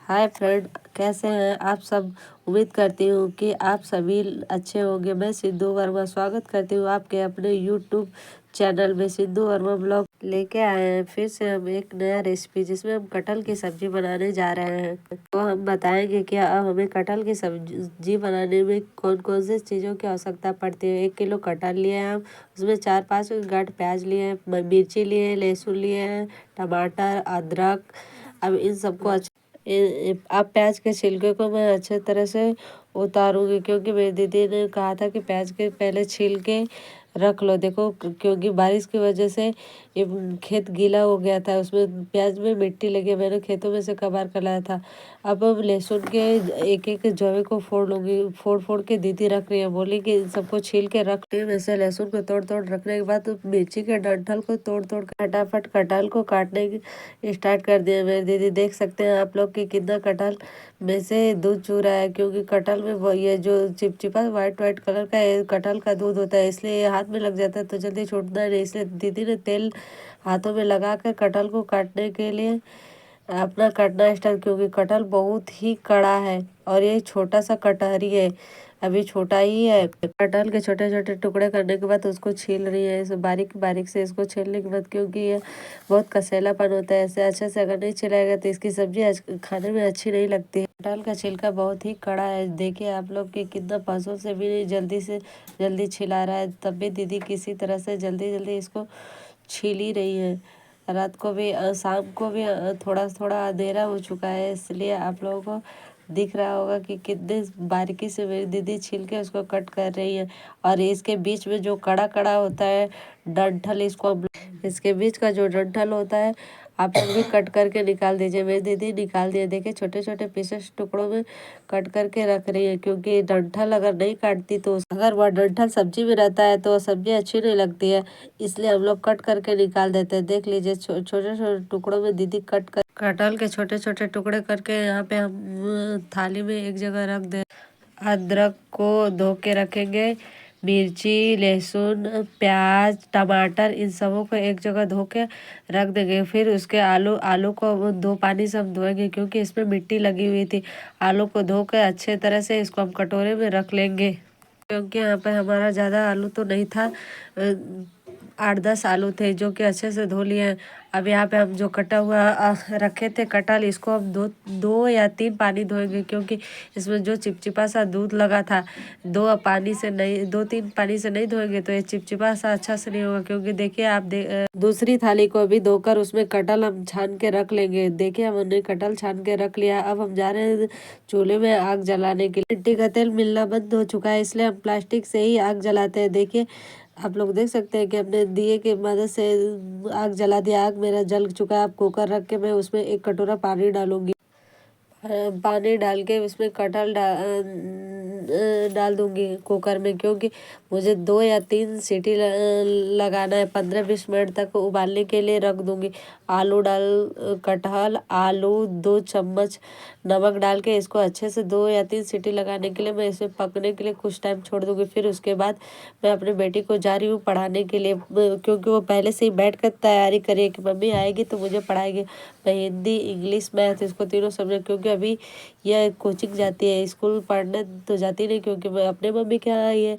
Hi friend, कैसे हैं आप सब। उम्मीद करती हूँ कि आप सभी अच्छे होंगे। मैं सिद्धू वर्मा स्वागत करती हूँ आपके अपने यूट्यूब चैनल में। सिद्धू वर्मा ब्लॉग लेके आए हैं फिर से हम एक नया रेसिपी, जिसमें हम कटहल की सब्जी बनाने जा रहे हैं। तो हम बताएंगे कि अब हमें कटहल की सब्जी बनाने में कौन कौन से चीज़ों की आवश्यकता पड़ती है। 1 किलो कटहल लिए हैं हम, उसमें 4-5 गांठ प्याज लिए हैं, मिर्ची लिए हैं, लहसुन लिए हैं, टमाटर, अदरक। अब इन सबको अब प्याज के छिलके को मैं अच्छे तरह से उतारूंगी, क्योंकि मेरी दीदी ने कहा था कि प्याज के पहले छील के रख लो। देखो, क्योंकि बारिश की वजह से ये खेत गीला हो गया था, उसमें प्याज में मिट्टी लगी। मैंने खेतों में से कबार कर लाया था। अब लहसुन के एक एक जवे को फोड़ लूंगी। फोड़ फोड़ के दीदी रख रही है, बोली कि इन सबको छील के रख ली। वैसे लहसुन को तोड़ तोड़ रखने के बाद मिर्ची के डंठल को तोड़ तोड़ फटाफट कटहल को काटने की स्टार्ट कर दिया मेरी दीदी। देख सकते हैं आप लोग कि कितना कटहल में से दूध चू रहा है, क्योंकि कटहल में ये जो चिपचिपा वाइट वाइट कलर का कटहल का दूध होता है, इसलिए ये हाथ में लग जाता है तो जल्दी छूटता नहीं। इसलिए दीदी ने तेल हाथों में लगा कर कटहल को काटने के लिए अपना काटना स्टार्ट, क्योंकि कटहल बहुत ही कड़ा है और ये छोटा सा कटहरी है, अभी छोटा ही है। कटहल के छोटे छोटे टुकड़े करने के बाद उसको छील रही है, इसे बारीक बारीक से इसको छीलने के बाद, क्योंकि ये बहुत कसेलापन होता है, ऐसे अच्छे से अगर नहीं छिलाएगा तो इसकी सब्जी खाने में अच्छी नहीं लगती है। कटहल का छिलका बहुत ही कड़ा है, देखिए आप लोग कि कितना पैसों से भी जल्दी से जल्दी छिला रहा है, तब भी दीदी किसी तरह से जल्दी जल्दी इसको छील ही रही है। रात को भी शाम को भी थोड़ा थोड़ा अंधेरा हो चुका है, इसलिए आप लोगों को दिख रहा होगा कि कितने बारीकी से मेरी दीदी छील के उसको कट कर रही है। और इसके बीच में जो कड़ा कड़ा होता है डंठल, इसके बीच का जो डंठल होता है आप लोग भी कट करके निकाल दीजिए। मेरी दीदी निकाल दिए, देखिए छोटे छोटे पीसेस टुकड़ों में कट करके रख रही है, क्योंकि डंठल अगर नहीं काटती तो अगर वह डंठल सब्जी में रहता है तो सब्जी अच्छी नहीं लगती है, इसलिए हम लोग कट करके निकाल देते हैं। देख लीजिए छोटे छोटे टुकड़ों में दीदी कटहल के छोटे छोटे टुकड़े करके यहाँ पे हम थाली में एक जगह रख दे। अदरक को धो के रखेंगे, मिर्ची, लहसुन, प्याज, टमाटर, इन सबों को एक जगह धो के रख देंगे। फिर उसके आलू आलू को 2 पानी से हम धोएंगे, क्योंकि इसमें मिट्टी लगी हुई थी। आलू को धो के अच्छे तरह से इसको हम कटोरे में रख लेंगे, क्योंकि यहाँ पर हमारा ज़्यादा आलू तो नहीं था, 8-10 आलू थे जो कि अच्छे से धो लिए हैं। अब यहाँ पे हम जो कटा हुआ रखे थे कटहल, इसको हम 2 या 3 पानी धोएंगे, क्योंकि इसमें जो चिपचिपा सा दूध लगा था, 2-3 पानी से नहीं धोएंगे तो ये चिपचिपा सा अच्छा से नहीं होगा। क्योंकि देखिए आप दूसरी थाली को भी धोकर उसमें कटहल हम छान के रख लेंगे। देखिए हमने कटहल छान के रख लिया। अब हम जा रहे हैं चूल्हे में आग जलाने के लिए। मिट्टी का तेल मिलना बंद हो चुका है, इसलिए हम प्लास्टिक से ही आग जलाते हैं। देखिए आप लोग देख सकते हैं कि हमने दिए की मदद से आग जला दिया। आग मेरा जल चुका है। अब कुकर रख के मैं उसमें 1 कटोरा पानी डालूंगी। पानी डाल के उसमें कटहल डाल दूंगी कुकर में, क्योंकि मुझे 2 या 3 सीटी लगाना है। 15-20 मिनट तक उबालने के लिए रख दूंगी। कटहल, आलू, 2 चम्मच नमक डाल के इसको अच्छे से 2 या 3 सीटी लगाने के लिए मैं इसे पकने के लिए कुछ टाइम छोड़ दूंगी। फिर उसके बाद मैं अपनी बेटी को जा रही हूँ पढ़ाने के लिए, क्योंकि वो पहले से ही बैठ कर तैयारी करिए कि मम्मी आएगी तो मुझे पढ़ाएगी। मैं हिंदी, इंग्लिश, मैथ इसको तीनों सब्जेक्ट, क्योंकि अभी यह कोचिंग जाती है, स्कूल पढ़ने तो जाती नहीं, क्योंकि मैं अपने मम्मी के यहाँ आई है,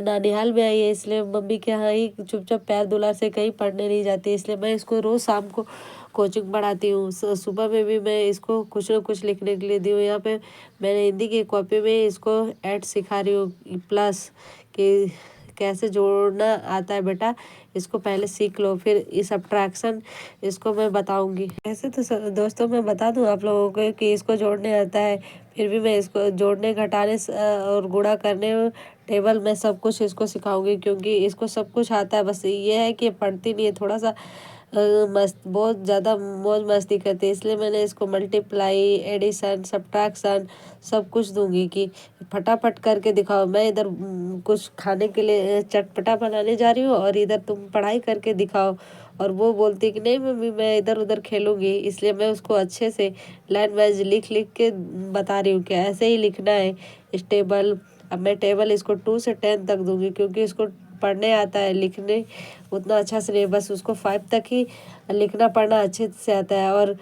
नानिहाल में आई है, इसलिए मम्मी के यहाँ ही चुपचाप प्यार दुलार से कहीं पढ़ने नहीं जाती। इसलिए मैं इसको रोज़ शाम को कोचिंग पढ़ाती हूँ। सुबह में भी मैं इसको कुछ ना कुछ लिखने के लिए दी हूँ। यहाँ पे मैंने हिंदी की कॉपी में इसको ऐड सिखा रही हूँ, प्लस कि कैसे जोड़ना आता है बेटा, इसको पहले सीख लो, फिर इस सब्ट्रैक्शन इसको मैं बताऊंगी। ऐसे तो दोस्तों मैं बता दूं आप लोगों को कि इसको जोड़ने आता है, फिर भी मैं इसको जोड़ने, घटाने और गुणा करने, टेबल में सब कुछ इसको सिखाऊंगी, क्योंकि इसको सब कुछ आता है। बस ये है कि पढ़ती नहीं है, थोड़ा सा बहुत ज़्यादा मौज मस्ती करती है। इसलिए मैंने इसको मल्टीप्लाई, एडिशन, सब्ट्रैक्शन सब कुछ दूंगी कि फटाफट करके दिखाओ। मैं इधर कुछ खाने के लिए चटपटा बनाने जा रही हूँ और इधर तुम पढ़ाई करके दिखाओ। और वो बोलती कि नहीं मम्मी मैं इधर उधर खेलूंगी, इसलिए मैं उसको अच्छे से लाइन वाइज लिख लिख के बता रही हूँ कि ऐसे ही लिखना है इस टेबल। अब मैं टेबल इसको 2 से 10 तक दूंगी, क्योंकि इसको पढ़ने आता है, लिखने उतना अच्छा से नहीं, बस उसको 5 तक ही लिखना पढ़ना अच्छे से आता है। और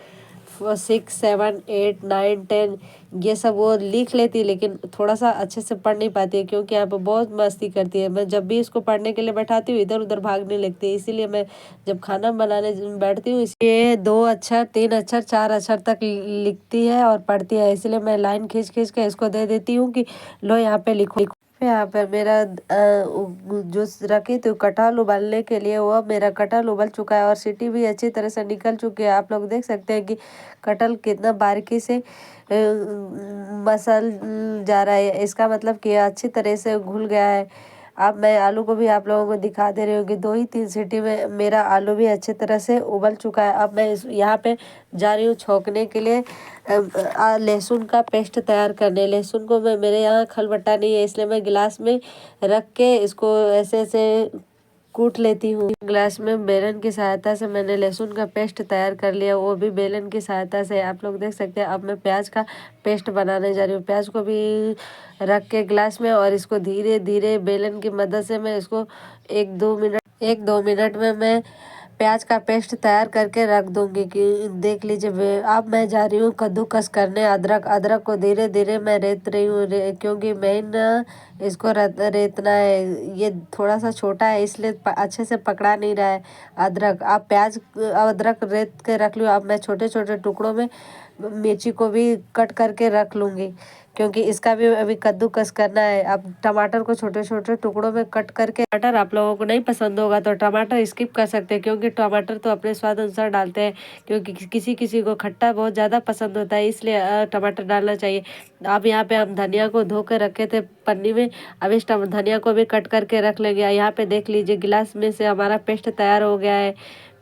6 7 8 9 10 ये सब वो लिख लेती है, लेकिन थोड़ा सा अच्छे से पढ़ नहीं पाती है क्योंकि यहाँ पे बहुत मस्ती करती है। मैं जब भी इसको पढ़ने के लिए बैठाती हूँ इधर उधर भागने लगती है, इसीलिए मैं जब खाना बनाने बैठती हूँ ये 2 अक्षर 3 अक्षर 4 अक्षर तक लिखती है और पढ़ती है, इसलिए मैं लाइन खींच खींच के इसको दे देती हूँ कि लो यहाँ पे लिखो। यहाँ पर मेरा जो रखी थी कटहल उबालने के लिए, वो मेरा कटहल उबल चुका है और सीटी भी अच्छी तरह से निकल चुकी है। आप लोग देख सकते हैं कि कटहल कितना बारीकी से मसल जा रहा है, इसका मतलब कि अच्छी तरह से घुल गया है। अब मैं आलू को भी आप लोगों को दिखा दे रही हूँ कि 2 ही 3 सीटी में मेरा आलू भी अच्छी तरह से उबल चुका है। अब मैं यहाँ पे जा रही हूँ छोंकने के लिए लहसुन का पेस्ट तैयार करने। लहसुन को मैं मेरे यहाँ खलबट्टा नहीं है, इसलिए मैं गिलास में रख के इसको ऐसे ऐसे कूट लेती हूँ। ग्लास में बेलन की सहायता से मैंने लहसुन का पेस्ट तैयार कर लिया, वो भी बेलन की सहायता से। आप लोग देख सकते हैं। अब मैं प्याज का पेस्ट बनाने जा रही हूँ। प्याज को भी रख के ग्लास में और इसको धीरे धीरे बेलन की मदद से मैं इसको 1-2 मिनट में मैं प्याज का पेस्ट तैयार करके रख दूंगी। कि देख लीजिए अब मैं जा रही हूँ कद्दूकस करने। अदरक को धीरे धीरे मैं रेत रही हूँ क्योंकि मेन इसको रेतना है। ये थोड़ा सा छोटा है इसलिए अच्छे से पकड़ा नहीं रहा है अदरक। आप अदरक रेत के रख लो। अब मैं छोटे छोटे टुकड़ों में मिर्ची को भी कट करके रख लूँगी क्योंकि इसका भी अभी कद्दूकस करना है। अब टमाटर को छोटे छोटे टुकड़ों में कट करके, टमाटर आप लोगों को नहीं पसंद होगा तो टमाटर स्किप कर सकते हैं क्योंकि टमाटर तो अपने स्वाद अनुसार डालते हैं, क्योंकि किसी किसी को खट्टा बहुत ज़्यादा पसंद होता है, इसलिए टमाटर डालना चाहिए। अब यहाँ पे हम धनिया को धो के रखे थे पन्नी में, अब इस धनिया को भी कट करके रख लेंगे। यहाँ पे देख लीजिए गिलास में से हमारा पेस्ट तैयार हो गया है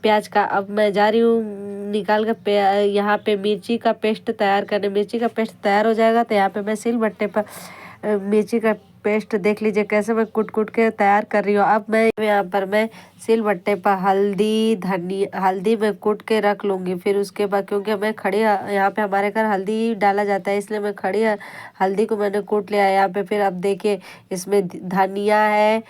प्याज का। अब मैं जा रही हूँ निकाल कर यहाँ पे मिर्ची का पेस्ट तैयार करने। मिर्ची का पेस्ट तैयार हो जाएगा तो यहाँ पे मैं सिलबट्टे पर मिर्ची का पेस्ट देख लीजिए कैसे मैं कुट कुट के तैयार कर रही हूँ। अब मैं यहाँ पर मैं सिलबट्टे पर हल्दी में कूट के रख लूँगी। फिर उसके बाद क्योंकि मैं खड़ी यहाँ पे हमारे घर हल्दी डाला जाता है, इसलिए मैं खड़ी हल्दी को मैंने कूट लिया है यहाँ पे। फिर अब देखिए इसमें धनिया है,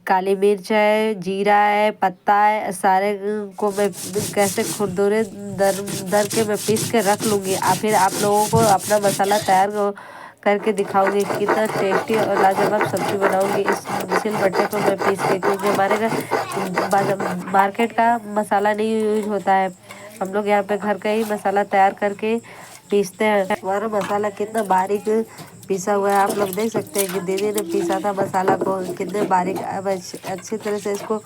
काली मिर्च है, जीरा है, पत्ता है, सारे को मैं कैसे खुरदुरे दर के मैं पीस के रख लूँगी। फिर आप लोगों को अपना मसाला तैयार करके दिखाऊंगी कितना टेस्टी और लाजवाब सब्जी बनाऊंगी इस सिलबट्टे को मैं पीस के, क्योंकि हमारे घर मार्केट का मसाला नहीं यूज होता है। हम लोग यहाँ पे घर का ही मसाला तैयार करके पीसते हैं। हमारा मसाला कितना बारीक पिसा हुआ है, आप लोग देख सकते हैं कि दीदी ने पीसा था मसाला को कितने बारीक। अब अच्छी तरह से इसको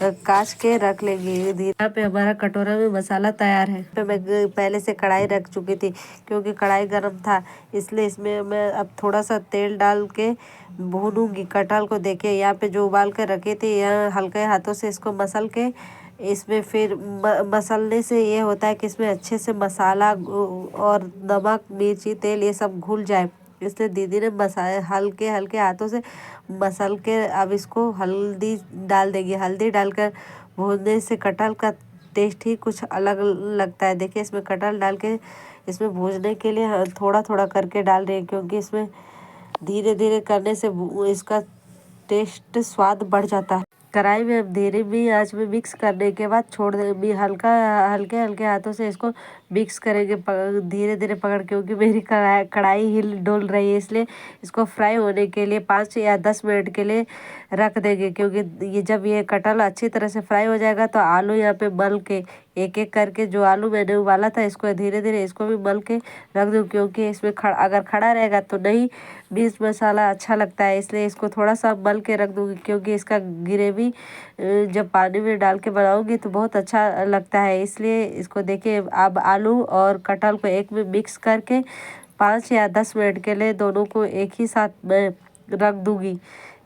काट के रख लेंगे। यहाँ पे हमारा कटोरा में मसाला तैयार है। तो मैं पहले से कढ़ाई रख चुकी थी क्योंकि कढ़ाई गर्म था, इसलिए इसमें मैं अब थोड़ा सा तेल डाल के भूनूंगी कटहल को। देखिए यहाँ पे जो उबाल कर रखे थे, यहाँ हल्के हाथों से इसको मसल के इसमें फिर मसलने से ये होता है कि इसमें अच्छे से मसाला और नमक मिर्ची तेल ये सब घुल जाए, इसलिए दीदी ने मसाले हल्के हल्के हाथों से मसल के अब इसको हल्दी डाल देगी। हल्दी डालकर भूनने से कटहल का टेस्ट ही कुछ अलग लगता है। देखिए इसमें कटहल डाल के इसमें भूनने के लिए थोड़ा थोड़ा करके डाल रही है क्योंकि इसमें धीरे धीरे करने से इसका टेस्ट स्वाद बढ़ जाता है। कढ़ाई में हम धीरे भी आंच में मिक्स करने के बाद छोड़ देंगे। हल्के हल्के हाथों से इसको मिक्स करेंगे धीरे धीरे पकड़, क्योंकि मेरी कढ़ाई हिल डोल रही है, इसलिए इसको फ्राई होने के लिए 5 या 10 मिनट के लिए रख देंगे। क्योंकि जब ये कटहल अच्छी तरह से फ्राई हो जाएगा तो आलू यहाँ पे मल के एक एक करके जो आलू मैंने उबाला था इसको धीरे धीरे इसको भी मल के रख दूँ, क्योंकि इसमें अगर खड़ा रहेगा तो नहीं मिर्च मसाला अच्छा लगता है, इसलिए इसको थोड़ा सा मल के रख दूँगी। क्योंकि इसका ग्रेवी जब पानी में डाल के बनाऊँगी तो बहुत अच्छा लगता है, इसलिए इसको देखिए अब आलू और कटहल को एक में मिक्स करके 5 या 10 मिनट के लिए दोनों को एक ही साथ में रख दूँगी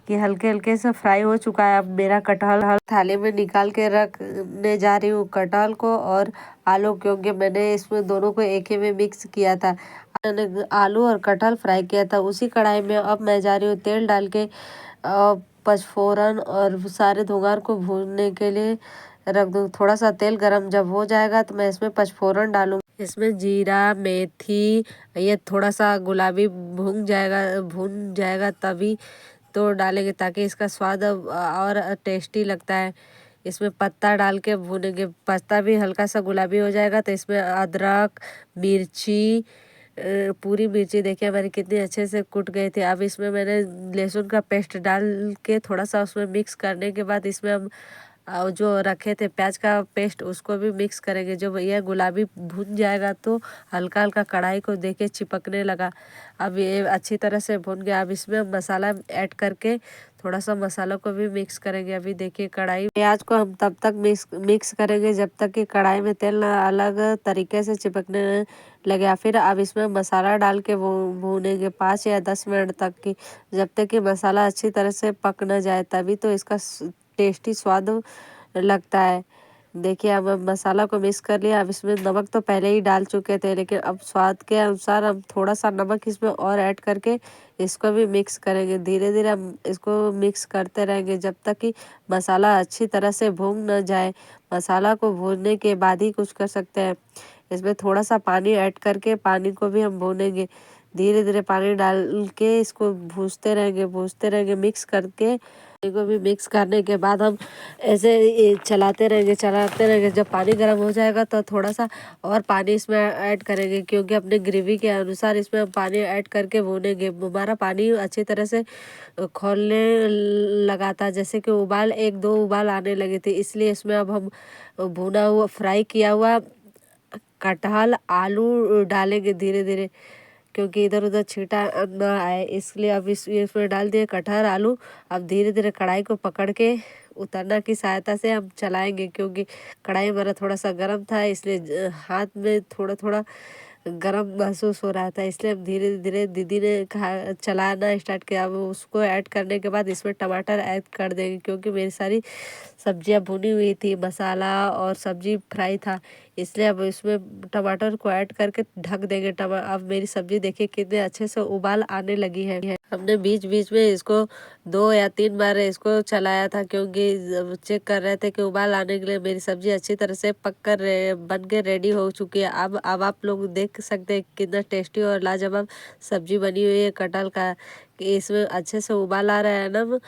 कि हल्के हल्के से फ्राई हो चुका है। अब मेरा कटहल थाली में निकाल के रखने जा रही हूँ कटहल को और आलू, क्योंकि मैंने इसमें दोनों को एक ही में मिक्स किया था। मैंने आलू और कटहल फ्राई किया था उसी कढ़ाई में। अब मैं जा रही हूँ तेल डाल के पचफोरन और सारे धुंगार को भूनने के लिए रख दूँ। थोड़ा सा तेल गरम जब हो जाएगा तो मैं इसमें पचफोरन डालूँगी। इसमें जीरा मेथी ये थोड़ा सा गुलाबी भून जाएगा तभी तो डालेंगे ताकि इसका स्वाद और टेस्टी लगता है। इसमें पत्ता डाल के भूनेंगे। पत्ता भी हल्का सा गुलाबी हो जाएगा तो इसमें अदरक, मिर्ची, पूरी मिर्ची देखिए हमारी कितनी अच्छे से कुट गई थी। अब इसमें मैंने लहसुन का पेस्ट डाल के थोड़ा सा उसमें मिक्स करने के बाद इसमें हम जो रखे थे प्याज का पेस्ट उसको भी मिक्स करेंगे। जब यह गुलाबी भुन जाएगा तो हल्का हल्का कढ़ाई को देके चिपकने लगा। अब ये अच्छी तरह से भुन गया। अब इसमें हम मसाला ऐड करके थोड़ा सा मसालों को भी मिक्स करेंगे। अभी देखिए कढ़ाई प्याज को हम तब तक मिक्स करेंगे जब तक कि कढ़ाई में तेल ना अलग तरीके से चिपकने लगे। फिर अब इसमें मसाला डाल के वो भूनेंगे 5 या 10 मिनट तक की, जब तक कि मसाला अच्छी तरह से पक न जाए, तभी तो इसका टेस्टी स्वाद लगता है। देखिए अब हम मसाला को मिक्स कर लिया। अब इसमें नमक तो पहले ही डाल चुके थे, लेकिन अब स्वाद के अनुसार हम थोड़ा सा नमक इसमें और ऐड करके इसको भी मिक्स करेंगे। धीरे धीरे हम इसको मिक्स करते रहेंगे जब तक कि मसाला अच्छी तरह से भून न जाए। मसाला को भूनने के बाद ही कुछ कर सकते हैं। इसमें थोड़ा सा पानी ऐड करके पानी को भी हम भूनेंगे। धीरे धीरे पानी डाल के इसको भूनते रहेंगे मिक्स करके। को भी मिक्स करने के बाद हम ऐसे चलाते रहेंगे। जब पानी गर्म हो जाएगा तो थोड़ा सा और पानी इसमें ऐड करेंगे, क्योंकि अपने ग्रेवी के अनुसार इसमें हम पानी ऐड करके भूनेंगे। हमारा पानी अच्छी तरह से खौलने लगा था, जैसे कि उबाल 1-2 उबाल आने लगे थे, इसलिए इसमें अब हम भुना हुआ फ्राई किया हुआ कटहल आलू डालेंगे धीरे धीरे, क्योंकि इधर उधर छींटा न आए, इसलिए अब इसमें डाल दिए कटहल आलू। अब धीरे धीरे कढ़ाई को पकड़ के उतरना की सहायता से हम चलाएंगे, क्योंकि कढ़ाई हमारा थोड़ा सा गर्म था, इसलिए हाथ में थोड़ा थोड़ा गरम महसूस हो रहा था, इसलिए हम धीरे धीरे दीदी ने कहा चलाना स्टार्ट किया। अब उसको ऐड करने के बाद इसमें टमाटर ऐड कर देंगे, क्योंकि मेरी सारी सब्जियां भुनी हुई थी, मसाला और सब्जी फ्राई था, इसलिए अब इसमें टमाटर को ऐड करके ढक देंगे। अब मेरी सब्जी देखिए कितने अच्छे से उबाल आने लगी है। हमने बीच बीच में इसको 2 या 3 बार इसको चलाया था, क्योंकि चेक कर रहे थे कि उबाल आने के लिए मेरी सब्जी अच्छी तरह से पक कर बन के रेडी हो चुकी है। अब आप लोग देख सकते हैं कितना टेस्टी और लाजवाब सब्जी बनी हुई है कटहल का, कि इसमें अच्छे से उबाल आ रहा है ना,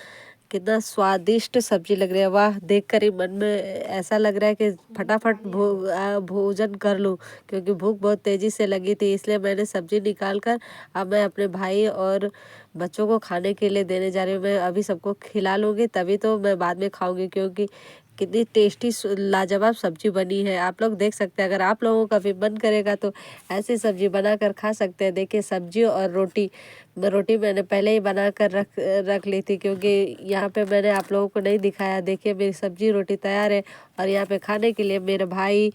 कितना स्वादिष्ट सब्जी लग रही है। वाह, देखकर ही मन में ऐसा लग रहा है कि फटाफट भोजन कर लूं, क्योंकि भूख बहुत तेजी से लगी थी। इसलिए मैंने सब्जी निकाल कर अब मैं अपने भाई और बच्चों को खाने के लिए देने जा रही हूँ। मैं अभी सबको खिला लूँगी तभी तो मैं बाद में खाऊंगी, क्योंकि कितनी टेस्टी लाजवाब सब्जी बनी है। आप लोग देख सकते हैं, अगर आप लोगों का भी मन करेगा तो ऐसी सब्जी बनाकर खा सकते हैं। देखिए सब्जी और रोटी मैंने पहले ही बना कर रख ली थी, क्योंकि यहाँ पे मैंने आप लोगों को नहीं दिखाया। देखिए मेरी सब्जी रोटी तैयार है, और यहाँ पे खाने के लिए मेरे भाई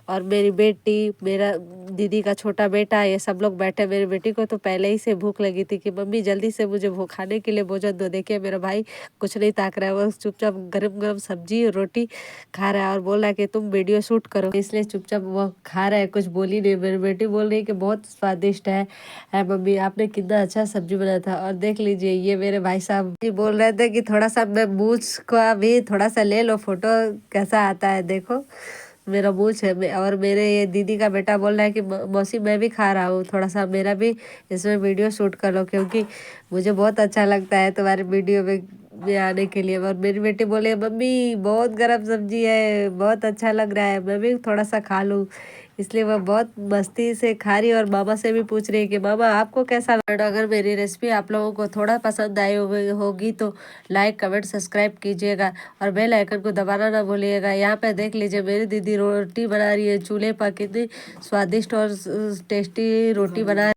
और मेरी बेटी, मेरा दीदी का छोटा बेटा, ये सब लोग बैठे। मेरी बेटी को तो पहले ही से भूख लगी थी कि मम्मी जल्दी से मुझे खाने के लिए भोजन दो। देखिए मेरा भाई कुछ नहीं ताक रहा है, वो चुपचाप गरम गरम सब्जी और रोटी खा रहा है, और बोल रहा है कि तुम वीडियो शूट करो, इसलिए चुपचाप वो खा रहा है, कुछ बोली नहीं। मेरी बेटी बोल रही है कि बहुत स्वादिष्ट है मम्मी, आपने कितना अच्छा सब्जी बनाया था। और देख लीजिए ये मेरे भाई साहब बोल रहे थे कि थोड़ा सा मैं मूछ का भी थोड़ा सा ले लो फोटो, कैसा आता है देखो मेरा मूछ है। और मेरे ये दीदी का बेटा बोल रहा है कि मौसी मैं भी खा रहा हूँ, थोड़ा सा मेरा भी इसमें वीडियो शूट कर लो, क्योंकि मुझे बहुत अच्छा लगता है तुम्हारे वीडियो में आने के लिए। और मेरी बेटी बोले मम्मी बहुत गर्म सब्जी है, बहुत अच्छा लग रहा है, मैं भी थोड़ा सा खा लूँ, इसलिए वह बहुत मस्ती से खा रही है। और मामा से भी पूछ रही है कि मामा आपको कैसा लगा। अगर मेरी रेसिपी आप लोगों को थोड़ा पसंद आई होगी तो लाइक कमेंट सब्सक्राइब कीजिएगा, और बेल आइकन को दबाना ना भूलिएगा। यहाँ पे देख लीजिए मेरी दीदी रोटी बना रही है चूल्हे पर, कितनी स्वादिष्ट और टेस्टी रोटी बना